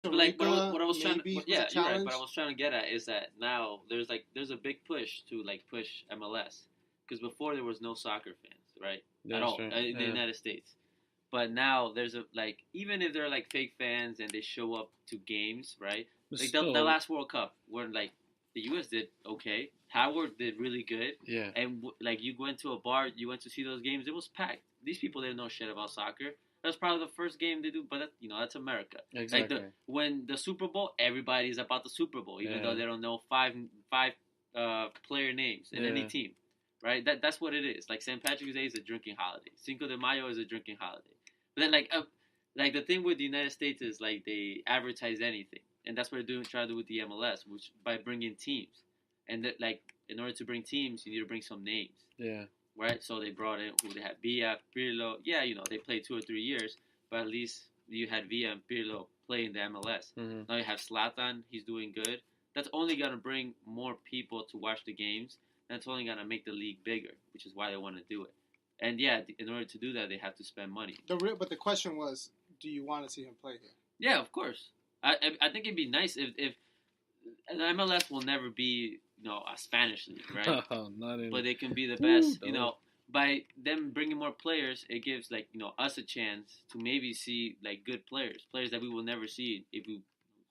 But like, what I was trying, maybe what, was a yeah, you're right. But I challenge. was trying to get at is that now there's a big push to like push MLS because before there was no soccer fans, right, at That's all right. in the United States. But now there's a like even if they're like fake fans and they show up to games, right? But Like still, the last World Cup where like the U.S. did okay, Howard did really good, yeah. and like you went to a bar, you went to see those games, it was packed. These people didn't know shit about soccer. That's probably the first game they do, but that, that's America. Exactly. Like when the Super Bowl, everybody's about the Super Bowl, even Yeah. though they don't know five player names in any team, right? That's what it is. Like St. Patrick's Day is a drinking holiday. Cinco de Mayo is a drinking holiday. But then like the thing with the United States is like they advertise anything, and that's what they're trying to do with the MLS, which by bringing teams, and that like in order to bring teams, you need to bring some names. Yeah. Right, so they brought in who they had Villa, Pirlo. Yeah, they played 2 or 3 years, but at least you had Villa and Pirlo play in the MLS. Mm-hmm. Now you have Zlatan, he's doing good. That's only gonna bring more people to watch the games. That's only gonna make the league bigger, which is why they want to do it. And yeah, in order to do that, they have to spend money. But the question was, do you want to see him play here? Yeah, of course. I think it'd be nice if the MLS will never be a Spanish league, right? But they can be the best. By them bringing more players, it gives us a chance to maybe see like good players that we will never see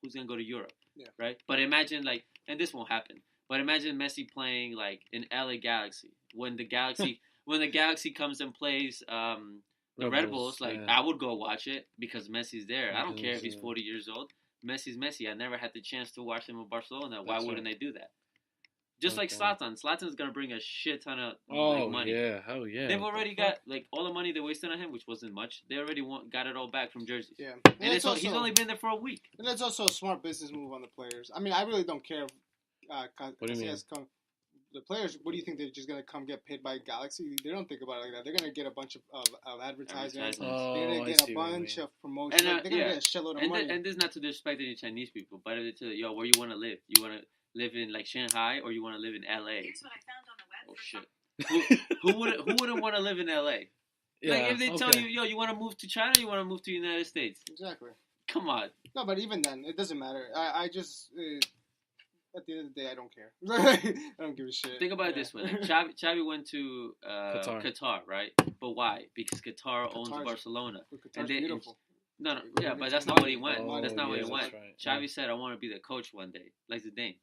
who's gonna go to Europe, right? But imagine and this won't happen. But imagine Messi playing like in LA Galaxy when the Galaxy comes and plays the Red Bulls. I would go watch it because Messi's there. I don't care if he's 40 years old. Messi's Messi. I never had the chance to watch him in Barcelona. Why wouldn't they do that? Just like Zlatan. Zlatan's going to bring a shit ton of money. Yeah. Hell yeah. They've already got all the money they wasted on him, which wasn't much. They already got it all back from jerseys. Yeah. And he's only been there for a week. And it's also a smart business move on the players. I mean, I really don't care if what do you mean? The players, what do you think they're just going to come get paid by Galaxy? They don't think about it like that. They're going to get a bunch of advertisements. They're going to get a bunch of promotions. They're going to get a shitload of money. And this is not to disrespect any Chinese people, but it's where you want to live. You want to live in like Shanghai or you want to live in LA? Here's what I found on the web. Oh shit! who wouldn't want to live in LA? Yeah, like if they tell you, you want to move to China, you want to move to the United States. Exactly. Come on. No, but even then, it doesn't matter. I just at the end of the day, I don't care. I don't give a shit. Think about it this way: like, Xavi went to Qatar, right? But why? Because Qatar owns Barcelona. Qatar's beautiful. No, yeah, but that's not what he went. Oh, that's not what he went. Right. Xavi said, "I want to be the coach one day," like Zidane.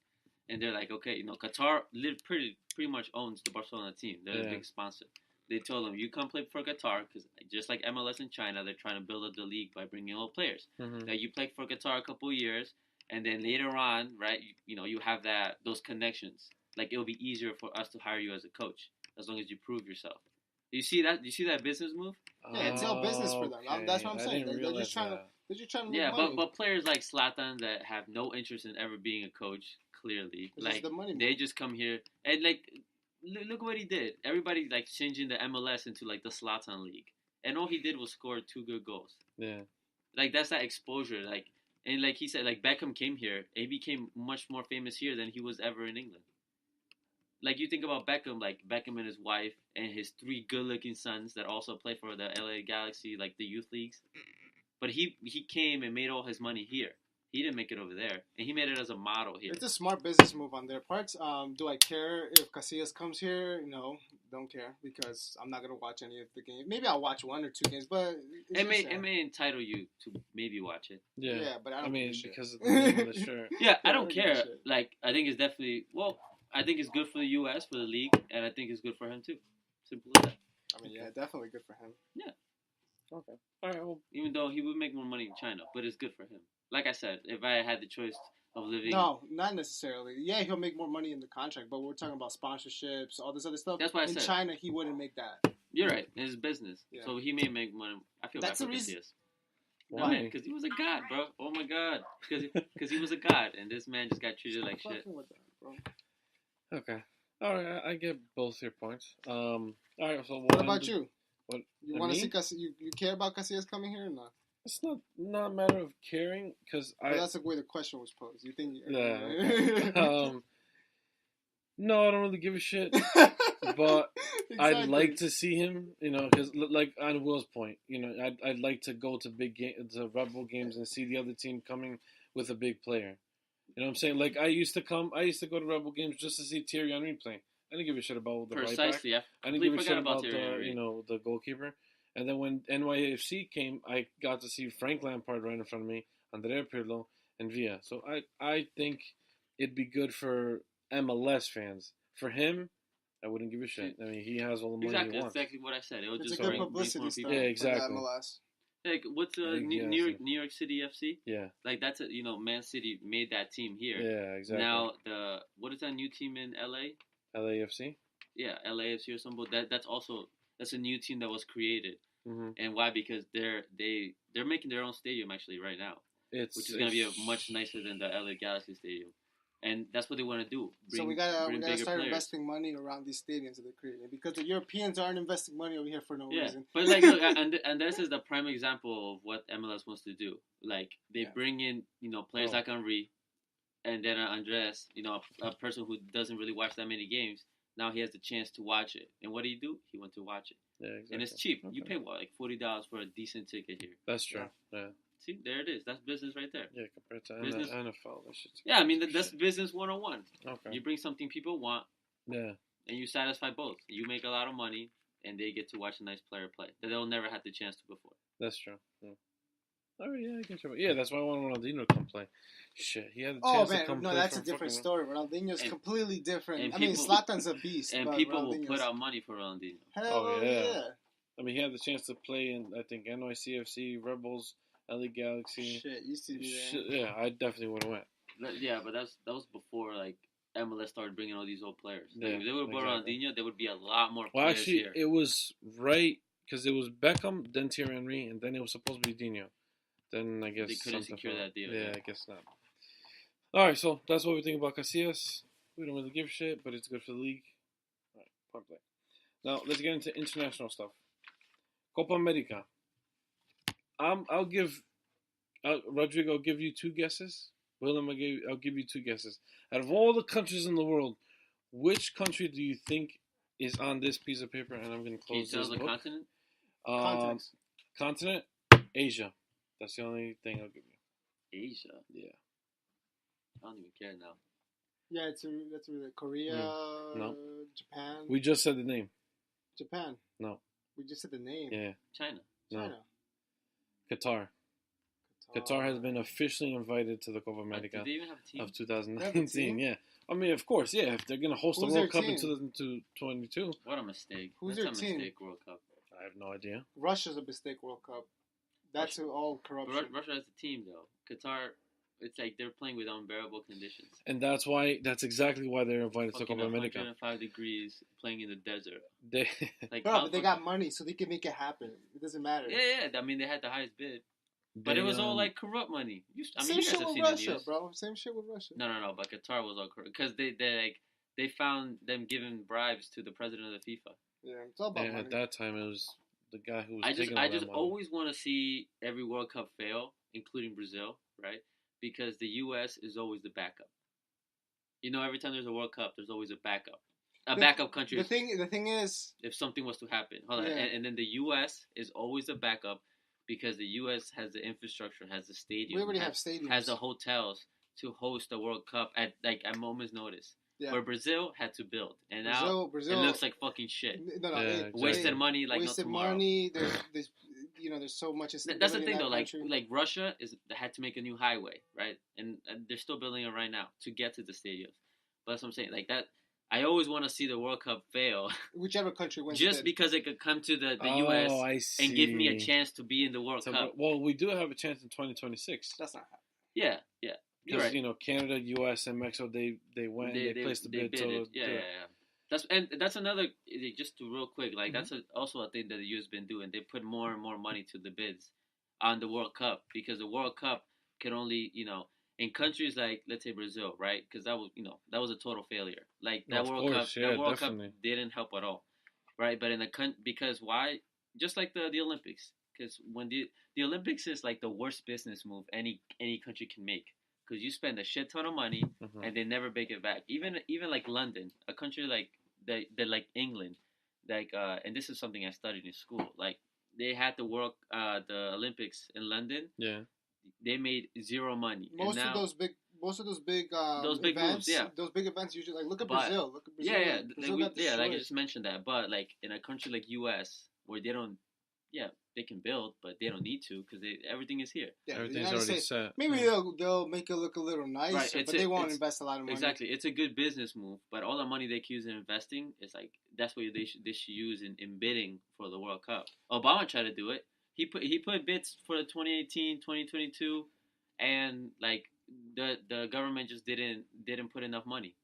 And they're like, okay, Qatar pretty much owns the Barcelona team. They're the big sponsor. They told him, you come play for Qatar, because just like MLS in China, they're trying to build up the league by bringing all players. Mm-hmm. Now, you play for Qatar a couple of years, and then later on, right, you have those connections. Like, it'll be easier for us to hire you as a coach, as long as you prove yourself. You see that business move? Yeah, it's all business for them. Okay. That's what I'm saying. They're just trying to make money. but players like Zlatan that have no interest in ever being a coach, clearly, like they just come here and like look what he did. Everybody like changing the MLS into like the Zlatan League, and all he did was score 2 good goals. Yeah, like that's that exposure. Like and like he said, like Beckham came here, and he became much more famous here than he was ever in England. Like you think about Beckham, like Beckham and his wife and his 3 good-looking sons that also play for the LA Galaxy, like the youth leagues. But he came and made all his money here. He didn't make it over there, and he made it as a model here. It's a smart business move on their parts. Do I care if Casillas comes here? No, don't care because I'm not gonna watch any of the games. Maybe I'll watch 1 or 2 games, but it may entitle you to maybe watch it. Yeah, but I don't. Because of the shirt. Yeah, I don't care. Like I think it's definitely I think it's good for the U.S. for the league, and I think it's good for him too. Simple as that. I mean, yeah, definitely good for him. Yeah. Okay. All right. Well, even though he would make more money in China, but it's good for him. Like I said, if I had the choice of living... No, not necessarily. Yeah, he'll make more money in the contract, but we're talking about sponsorships, all this other stuff. That's why I said. In China, he wouldn't make that. You're right. It's his business. Yeah. So he may make money. I feel that's bad the for reason. Why? Because he was a god, bro. Oh, my God. Because he was a god, and this man just got treated like shit. With that, bro. Okay. All right. I get both your points. All right. So what about you? What you want to see Casillas? You care about Casillas coming here or not? It's not a matter of caring because that's the way the question was posed. You think? Yeah. No, I don't really give a shit. But exactly. I'd like to see him, because like on Will's point, I'd like to go to big to Red Bull games and see the other team coming with a big player. You know what I'm saying? Like I used to go to Rebel games just to see Thierry Henry play. I didn't give a shit about the right back. I didn't give a shit about the goalkeeper. And then when NYFC came, I got to see Frank Lampard right in front of me, Andrea Pirlo, and Villa. So I think it'd be good for MLS fans. For him, I wouldn't give a shit. I mean, he has all the money he wants. Exactly what I said. It would just a good publicity stunt. Yeah, exactly. MLS. Like what's New York City FC? Yeah. Like that's Man City made that team here. Yeah, exactly. Now what is that new team in LA? LAFC. Yeah, LAFC or something. That's a new team that was created. Mm-hmm. And why? Because they're making their own stadium actually right now, which is going to be much nicer than the LA Galaxy Stadium, and that's what they want to do. So we gotta start investing money around these stadiums that they're creating, because the Europeans aren't investing money over here for no reason. But like, look, and this is the prime example of what MLS wants to do. Like they bring in players like Henry, and then Andres, a person who doesn't really watch that many games. Now he has the chance to watch it. And what did he do? He went to watch it. Yeah, exactly. And it's cheap. Okay. You pay like $40 for a decent ticket here. That's true. Yeah. See, there it is. That's business right there. Yeah, compared to NFL, that shit's I mean, that's business 101. Okay. You bring something people want. Yeah. And you satisfy both. You make a lot of money, and they get to watch a nice player play that they'll never had the chance to before. That's true. Yeah. Oh, yeah, I get you. Yeah, that's why I want Ronaldinho to come play. Shit, he had a chance to come play. No, that's a different story. Ronaldinho's completely different. I mean, Zlatan's a beast. And people will put out money for Ronaldinho. Hell yeah. I mean, he had the chance to play in, I think, NYCFC, Rebels, LA Galaxy. Shit, used to be there. Yeah, I definitely would have went. Yeah, but that was before, like, MLS started bringing all these old players. Yeah, if they would have brought Ronaldinho, there would be a lot more players. Well, actually, here. it was right, because it was Beckham, then Thierry Henry, and then it was supposed to be Dino. Then I guess they couldn't secure that deal. Yeah, I guess not. All right, so that's what we think about Casillas. We don't really give a shit, but it's good for the league. All right, point blank. Now let's get into international stuff. Copa America. I'll give Rodrigo. I'll give you two guesses. Willem, I'll give you two guesses. Out of all the countries in the world, which country do you think is on this piece of paper? And I'm going to close this book. Can you tell the continent? Continent, Asia. That's the only thing I'll give you. Asia? Yeah. I don't even care now. Yeah, that's really Korea, No. Japan. We just said the name. Japan. No. We just said the name. Yeah. China. No. Qatar. Qatar has been officially invited to the Copa America of 2019. Yeah. I mean, of course, yeah. If they're going to host the World Cup in 2022. What a mistake. Who's their team? Mistake World Cup. I have no idea. Russia's a mistake World Cup. That's all corruption. Russia has a team, though. Qatar, it's like they're playing with unbearable conditions. And that's exactly why they're invited to Copa America. 105 degrees, playing in the desert. But they got money, so they can make it happen. It doesn't matter. Yeah. I mean, they had the highest bid. But it was all like corrupt money. Same shit with Russia, bro. Same shit with Russia. No. But Qatar was all corrupt because they found them giving bribes to the president of the FIFA. Yeah, it's all about money. At that time, it was the guy who was taking all that money. I just always want to see every World Cup fail, including Brazil, right? Because the U.S. is always the backup. Every time there's a World Cup, there's always a backup. Backup country. The thing is, if something was to happen, hold on, and then the U.S. is always a backup. Because the U.S. has the infrastructure, has the stadium. We already have stadiums. Has the hotels to host the World Cup at moment's notice. Yeah. Where Brazil had to build, and now it looks like fucking shit. No, wasted money like wasted no tomorrow. Money. There's so much. That's the thing though. Like Russia had to make a new highway, right? And they're still building it right now to get to the stadiums. But that's what I'm saying. Like that. I always want to see the World Cup fail. Whichever country wins. Just because it could come to the U.S. and give me a chance to be in the World Cup. Well, we do have a chance in 2026. That's not happening. Yeah. Because, Canada, U.S., and Mexico, they went and they placed the bid. That's another, just to real quick, that's also a thing that the U.S. been doing. They put more and more money to the bids on the World Cup because the World Cup can only, in countries like, let's say Brazil, right? Because that was a total failure. Like that World Cup didn't help at all, right? But because why? Just like the Olympics, because when the Olympics is like the worst business move any country can make, because you spend a shit ton of money and they never make it back. Even like London, a country like like England, and this is something I studied in school. Like they had the Olympics in London. Yeah. they made zero money. Most of those big events, moves, yeah. Those big events usually, like, look at Brazil. Yeah, Brazil got destroyed. like I just mentioned that. But like in a country like U.S. where they don't, they can build, but they don't need to because everything is here. Yeah, everything's already set. Maybe they'll make it look a little nicer, right, but they won't invest a lot of money. Exactly, it's a good business move, but all the money they can use in investing is like that's what they should use in bidding for the World Cup. Obama tried to do it. He put bids for the 2018, 2022, and like the government just didn't put enough money.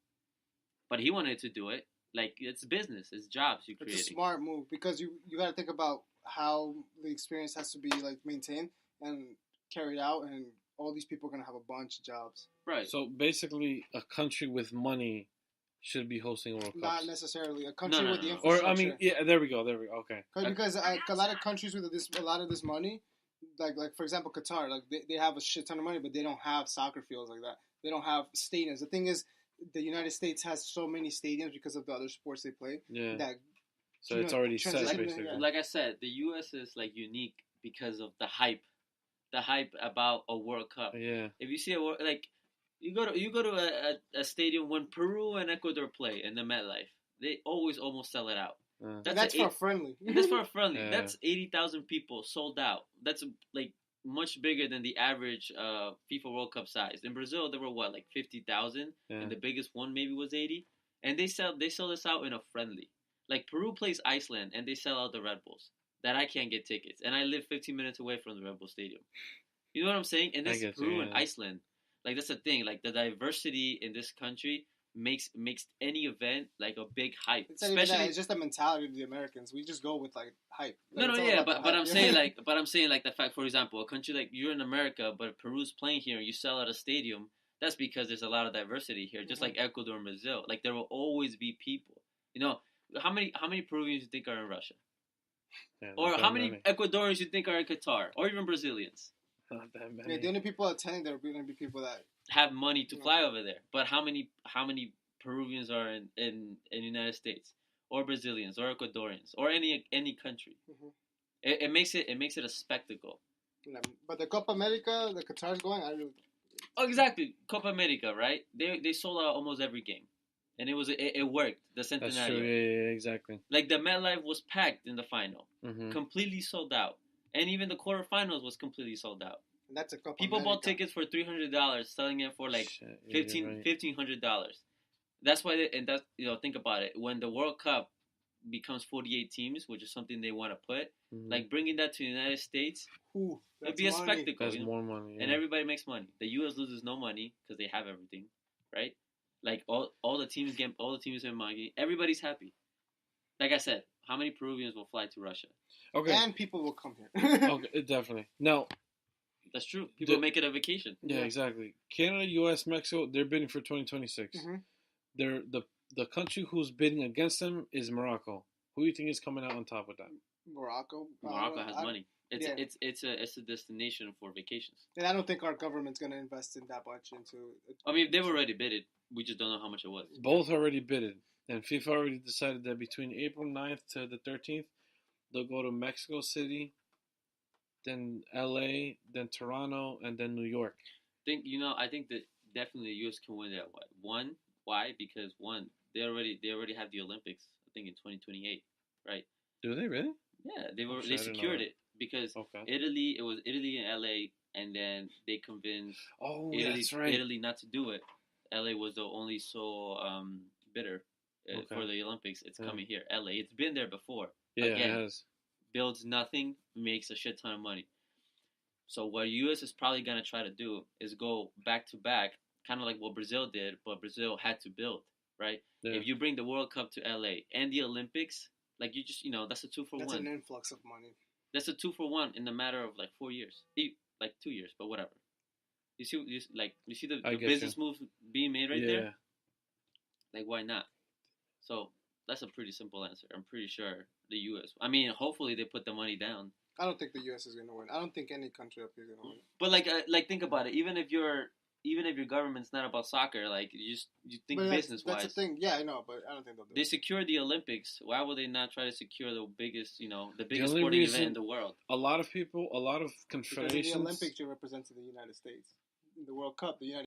But he wanted to do it. Like it's business, it's jobs you create. It's a smart move because you got to think about how the experience has to be like maintained and carried out, and all these people are gonna have a bunch of jobs. Right. So basically, a country with money should be hosting World Cups. Not necessarily a country with the infrastructure. Or I mean, yeah, there we go. Okay. Because a lot of countries with a lot of this money, like for example Qatar, like they have a shit ton of money, but they don't have soccer fields like that. They don't have stadiums. The thing is, the United States has so many stadiums because of the other sports they play. Yeah. That so it's already set, basically. Like I said, the U.S. is like unique because of the hype about a World Cup. Yeah. If you see you go to a stadium when Peru and Ecuador play in the MetLife, they always almost sell it out. That's for a friendly. That's for a friendly. Yeah. That's 80,000 people sold out. That's like much bigger than the average FIFA World Cup size. In Brazil, there were like 50,000, and the biggest one maybe was 80. And they sell this out in a friendly. Like Peru plays Iceland, and they sell out the Red Bulls. That I can't get tickets, and I live 15 minutes away from the Red Bull Stadium. You know what I'm saying? And this Peru and Iceland, like that's the thing. Like the diversity in this country makes any event like a big hype. It's not even that. It's just the mentality of the Americans. We just go with like hype. Like, but I'm saying like the fact, for example, a country like you're in America, but Peru's playing here, and you sell out a stadium. That's because there's a lot of diversity here, just like Ecuador and Brazil. Like there will always be people. You know, how many Peruvians you think are in Russia? Yeah, or how many Ecuadorians you think are in Qatar, or even Brazilians? Not that many. Yeah, the only people attending there are going to be people that have money to fly over there. But how many Peruvians are in the United States, or Brazilians, or Ecuadorians, or any country? Mm-hmm. It makes it a spectacle. Yeah, but the Copa America, the Qatar's going. Oh, exactly, Copa America, right? They sold out almost every game. And it worked, the Centenario. That's true, yeah, exactly. Like, the MetLife was packed in the final. Mm-hmm. Completely sold out. And even the quarterfinals was completely sold out. And that's a couple people bought tickets for $300, selling it for, like, $1,500. That's why, think about it. When the World Cup becomes 48 teams, which is something they want to put, like, bringing that to the United States, it'd be a spectacle. That's more money, yeah. And everybody makes money. The U.S. loses no money because they have everything, right? Like all the teams get money. Everybody's happy. Like I said, how many Peruvians will fly to Russia? Okay, and people will come here. Okay, definitely. No, that's true. People make it a vacation. Yeah, exactly. Canada, U.S., Mexico, they're bidding for 2026. Mm-hmm. They're the country who's bidding against them is Morocco. Who do you think is coming out on top with that? Morocco. Morocco has money. It's a destination for vacations. And I don't think our government's going to invest in that much into it. I mean, they've already bidded. We just don't know how much it was. Both already bidded. And FIFA already decided that between April 9th to the 13th, they'll go to Mexico City, then LA, then Toronto, and then New York. I think that definitely the US can win that. One, why? Because they already have the Olympics, I think in 2028, right? Do they really? Yeah, they secured it because Italy, it was Italy and LA, and then they convinced Italy not to do it. LA was the only bidder for the Olympics. It's coming here. LA, it's been there before. Yeah, again, it has. Builds nothing, makes a shit ton of money. So what U.S. is probably gonna try to do is go back to back, kind of like what Brazil did, but Brazil had to build, right? Yeah. If you bring the World Cup to LA and the Olympics, like you just that's a 2-for-1. That's an influx of money. That's a 2-for-1 in the matter of like 4 years, like 2 years, but whatever. You see the business move being made right there? Like, why not? So, that's a pretty simple answer. I'm pretty sure the U.S. I mean, hopefully they put the money down. I don't think the U.S. is going to win. I don't think any country up here is going to win. But, like think about it. Even if you're even if your government's not about soccer, like you think business wise. That's the thing. Yeah, I know, but I don't think they'll do it. They secure the Olympics. Why would they not try to secure the biggest, the biggest sporting event in the world? A lot of confederations. Because in the Olympics, you represented the United States. In the World Cup, the United